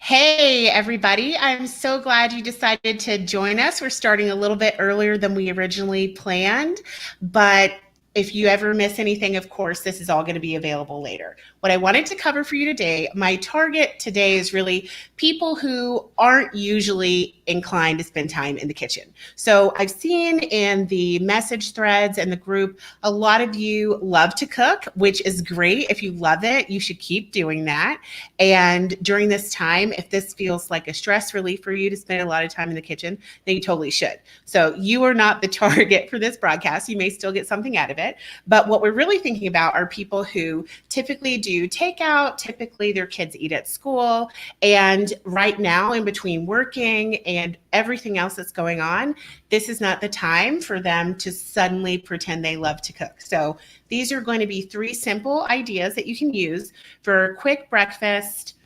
Hey, everybody. I'm so glad you decided to join us. We're starting a little bit earlier than we originally planned, but if you ever miss anything, of course, this is all going to be available later. What I wanted to cover for you today, my target today is really people who aren't usually inclined to spend time in the kitchen. So I've seen in the message threads and the group, a lot of you love to cook, which is great. If you love it, you should keep doing that. And during this time, if this feels like a stress relief for you to spend a lot of time in the kitchen, then you totally should. So you are not the target for this broadcast. You may still get something out of it. But what we're really thinking about are people who typically do takeout, typically their kids eat at school. And right now, in between working and everything else that's going on, this is not the time for them to suddenly pretend they love to cook. So these are going to be 3 simple ideas that you can use for a quick breakfast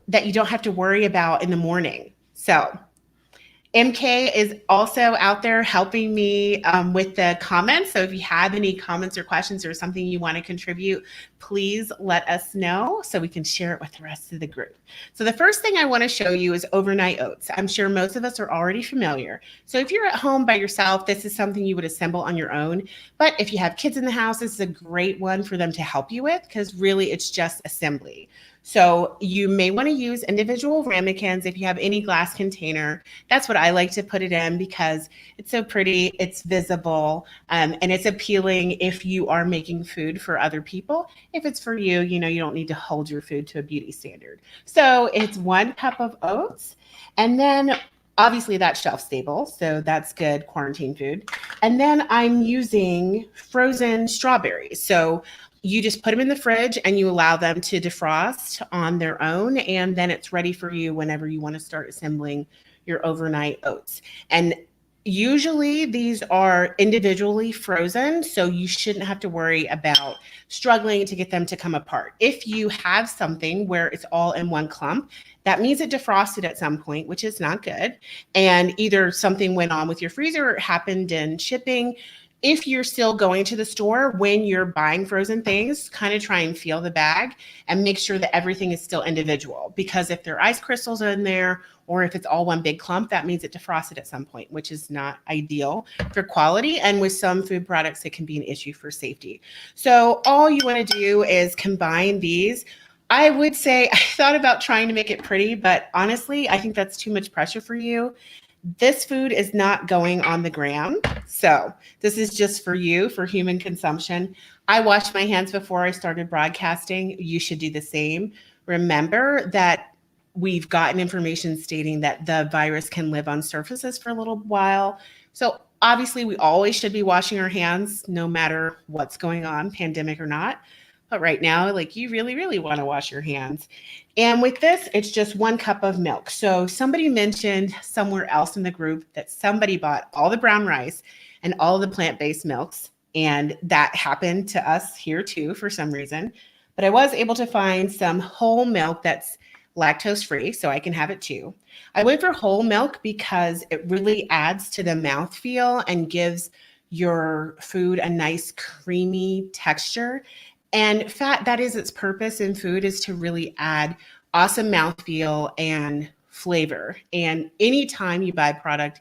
that you don't have to worry about in the morning. So MK is also out there helping me with the comments. So if you have any comments or questions or something you want to contribute, please let us know so we can share it with the rest of the group. So the first thing I want to show you is overnight oats. I'm sure most of us are already familiar. So if you're at home by yourself, this is something you would assemble on your own. But if you have kids in the house, this is a great one for them to help you with because really it's just assembly. So you may want to use individual ramekins if you have any glass container. That's what I like to put it in because it's so pretty, it's visible, and it's appealing if you are making food for other people. If it's for you, you don't need to hold your food to a beauty standard. So it's 1 cup of oats, and then obviously that's shelf stable, so that's good quarantine food. And then I'm using frozen strawberries. So you just put them in the fridge and you allow them to defrost on their own, and then it's ready for you whenever you want to start assembling your overnight oats. And usually these are individually frozen, so you shouldn't have to worry about struggling to get them to come apart. If you have something where it's all in one clump, that means it defrosted at some point, which is not good. And either something went on with your freezer or it happened in shipping. If you're still going to the store when you're buying frozen things, kind of try and feel the bag and make sure that everything is still individual. Because if there are ice crystals in there or if it's all one big clump, that means it defrosted at some point, which is not ideal for quality. And with some food products, it can be an issue for safety. So all you want to do is combine these. I would say I thought about trying to make it pretty, but honestly, I think that's too much pressure for you. This food is not going on the gram. So this is just for you, for human consumption. I washed my hands before I started broadcasting. You should do the same. Remember that we've gotten information stating that the virus can live on surfaces for a little while. So obviously we always should be washing our hands no matter what's going on, pandemic or not. But right now, you really, really want to wash your hands. And with this, it's just 1 cup of milk. So somebody mentioned somewhere else in the group that somebody bought all the brown rice and all the plant-based milks. And that happened to us here too for some reason. But I was able to find some whole milk that's lactose-free, so I can have it too. I went for whole milk because it really adds to the mouthfeel and gives your food a nice creamy texture. And fat, that is its purpose in food, is to really add awesome mouthfeel and flavor. And anytime you buy a product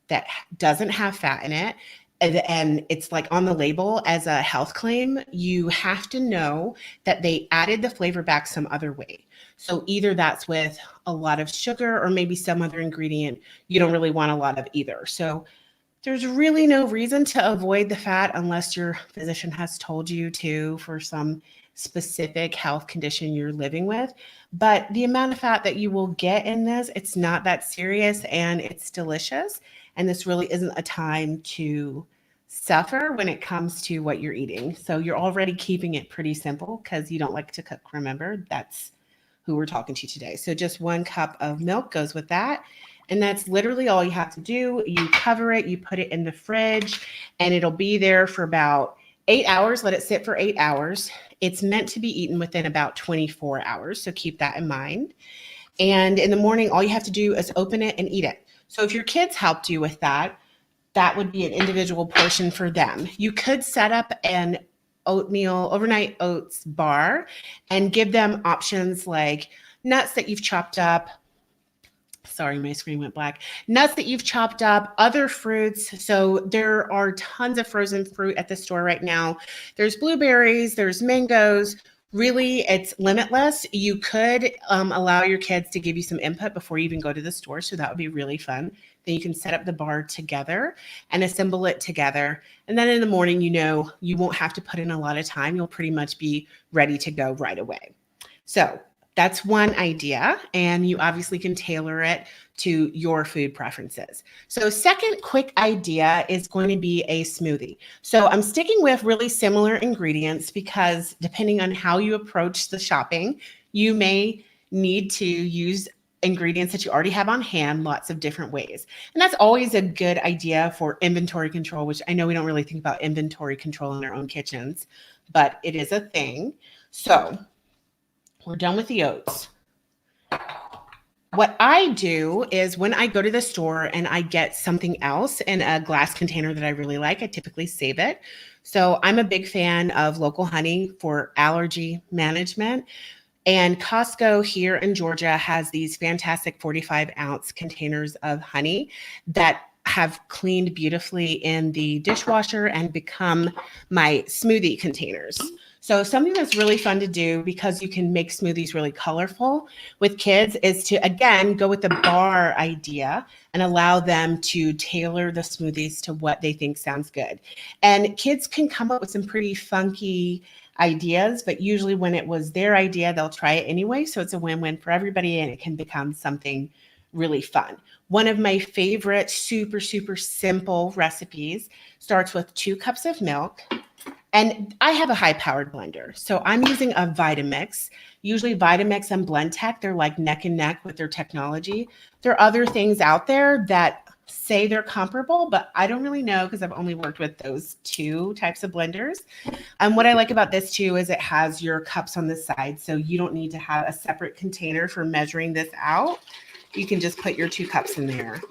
that doesn't have fat in it, and it's on the label as a health claim, you have to know that they added the flavor back some other way. So either that's with a lot of sugar or maybe some other ingredient you don't really want a lot of either. So there's really no reason to avoid the fat unless your physician has told you to for some specific health condition you're living with. But the amount of fat that you will get in this, it's not that serious and it's delicious. And this really isn't a time to suffer when it comes to what you're eating. So you're already keeping it pretty simple because you don't like to cook, remember? That's who we're talking to today. So just 1 cup of milk goes with that. And that's literally all you have to do. You cover it, you put it in the fridge, and it'll be there for about 8 hours. Let it sit for 8 hours. It's meant to be eaten within about 24 hours, so keep that in mind. And in the morning, all you have to do is open it and eat it. So if your kids helped you with that, that would be an individual portion for them. You could set up an oatmeal, overnight oats bar and give them options like nuts that you've chopped up. Sorry, my screen went black. Nuts that you've chopped up, other fruits. So there are tons of frozen fruit at the store right now. There's blueberries, there's mangoes. Really, it's limitless. You could allow your kids to give you some input before you even go to the store. So that would be really fun. Then you can set up the bar together and assemble it together. And then in the morning, you won't have to put in a lot of time. You'll pretty much be ready to go right away. So that's one idea, and you obviously can tailor it to your food preferences. So second quick idea is going to be a smoothie. So I'm sticking with really similar ingredients because depending on how you approach the shopping, you may need to use ingredients that you already have on hand lots of different ways. And that's always a good idea for inventory control, which I know we don't really think about inventory control in our own kitchens, but it is a thing. So we're done with the oats. What I do is when I go to the store and I get something else in a glass container that I really like, I typically save it. So I'm a big fan of local honey for allergy management. And Costco here in Georgia has these fantastic 45-ounce containers of honey that have cleaned beautifully in the dishwasher and become my smoothie containers. So something that's really fun to do because you can make smoothies really colorful with kids is to, again, go with the bar idea and allow them to tailor the smoothies to what they think sounds good. And kids can come up with some pretty funky ideas, but usually when it was their idea, they'll try it anyway. So it's a win-win for everybody and it can become something really fun. One of my favorite super, super simple recipes starts with 2 cups of milk. And I have a high-powered blender, so I'm using a Vitamix. Usually Vitamix and Blendtec, they're like neck and neck with their technology. There are other things out there that say they're comparable, but I don't really know because I've only worked with those 2 types of blenders. What I like about this too is it has your cups on the side, so you don't need to have a separate container for measuring this out. You can just put your 2 cups in there.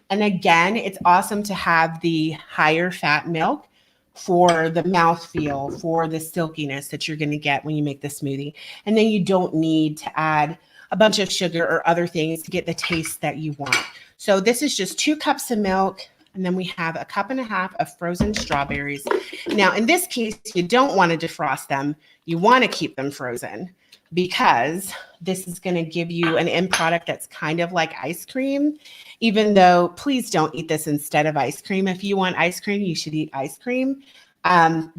And again, it's awesome to have the higher fat milk for the mouthfeel, for the silkiness that you're going to get when you make the smoothie. And then you don't need to add a bunch of sugar or other things to get the taste that you want. So this is just 2 cups of milk. And then we have a 1.5 cups of frozen strawberries. Now, in this case, you don't want to defrost them. You want to keep them frozen because this is going to give you an end product that's kind of like ice cream, even though please don't eat this instead of ice cream. If you want ice cream, you should eat ice cream. I'm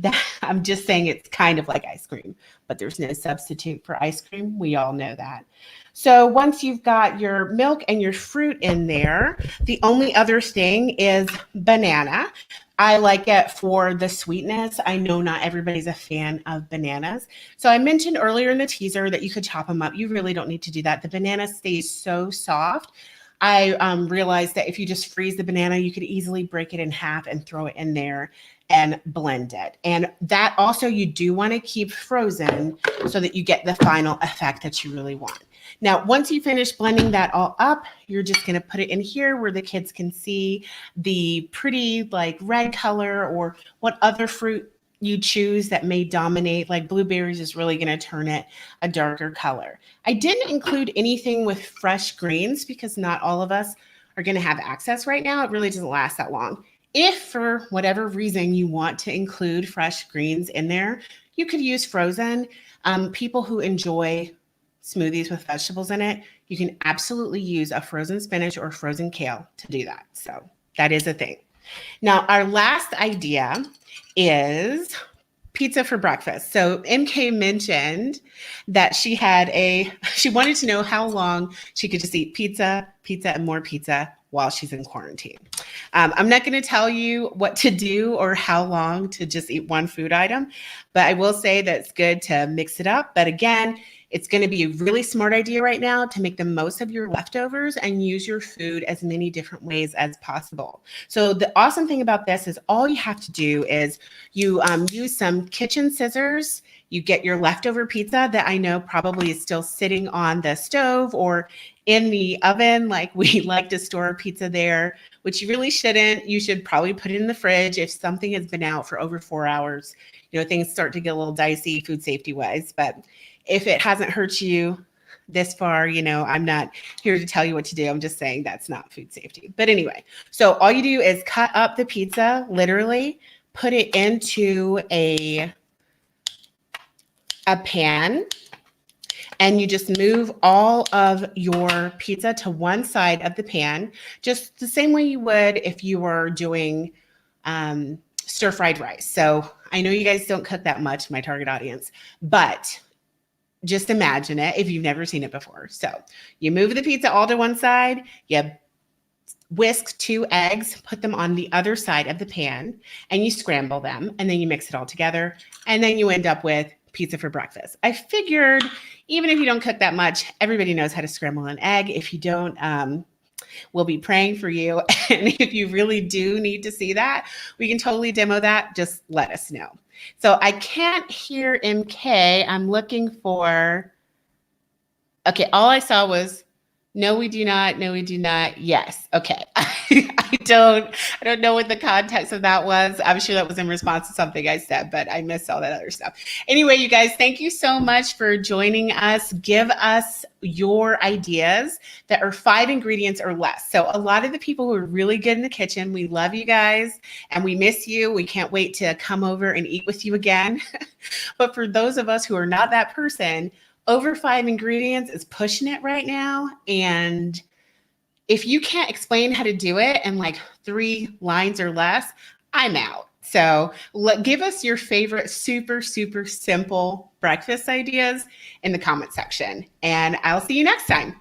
just saying it's kind of like ice cream, but there's no substitute for ice cream. We all know that. So once you've got your milk and your fruit in there, the only other thing is banana. I like it for the sweetness. I know not everybody's a fan of bananas. So I mentioned earlier in the teaser that you could chop them up. You really don't need to do that. The banana stays so soft. I realized that if you just freeze the banana, you could easily break it in half and throw it in there and blend it. And that also you do want to keep frozen so that you get the final effect that you really want. Now, once you finish blending that all up, you're just going to put it in here where the kids can see the pretty like red color or what other fruit you choose that may dominate. Like blueberries is really going to turn it a darker color. I didn't include anything with fresh greens because not all of us are going to have access right now. It really doesn't last that long. If for whatever reason you want to include fresh greens in there, you could use frozen. People who enjoy smoothies with vegetables in it, you can absolutely use a frozen spinach or frozen kale to do that. So that is a thing. Now, our last idea is pizza for breakfast. So MK mentioned that she wanted to know how long she could just eat pizza, and more pizza while she's in quarantine. I'm not going to tell you what to do or how long to just eat one food item, but I will say that it's good to mix it up. But again, it's going to be a really smart idea right now to make the most of your leftovers and use your food as many different ways as possible. So the awesome thing about this is all you have to do is you use some kitchen scissors. You get your leftover pizza that I know probably is still sitting on the stove or in the oven, like we like to store pizza there, which you really shouldn't. You should probably put it in the fridge if something has been out for over 4 hours. Things start to get a little dicey food safety wise, but if it hasn't hurt you, this far, I'm not here to tell you what to do. I'm just saying that's not food safety. But anyway, so all you do is cut up the pizza, literally, put it into a pan, and you just move all of your pizza to one side of the pan, just the same way you would if you were doing stir-fried rice. So I know you guys don't cook that much, my target audience, but just imagine it if you've never seen it before. So you move the pizza all to one side, you whisk 2 eggs, put them on the other side of the pan, and you scramble them, and then you mix it all together, and then you end up with pizza for breakfast. I figured even if you don't cook that much, everybody knows how to scramble an egg. If you don't, we'll be praying for you. And if you really do need to see that, we can totally demo that. Just let us know. So I can't hear MK. I'm looking for, okay, all I saw was, no, we do not. No, we do not. Yes. Okay. I don't know what the context of that was. I'm sure that was in response to something I said, but I missed all that other stuff. Anyway, you guys, thank you so much for joining us. Give us your ideas that are 5 ingredients or less. So a lot of the people who are really good in the kitchen, we love you guys and we miss you. We can't wait to come over and eat with you again. But for those of us who are not that person, over 5 ingredients is pushing it right now. And if you can't explain how to do it in like 3 lines or less, I'm out. So give us your favorite super, super simple breakfast ideas in the comment section. And I'll see you next time.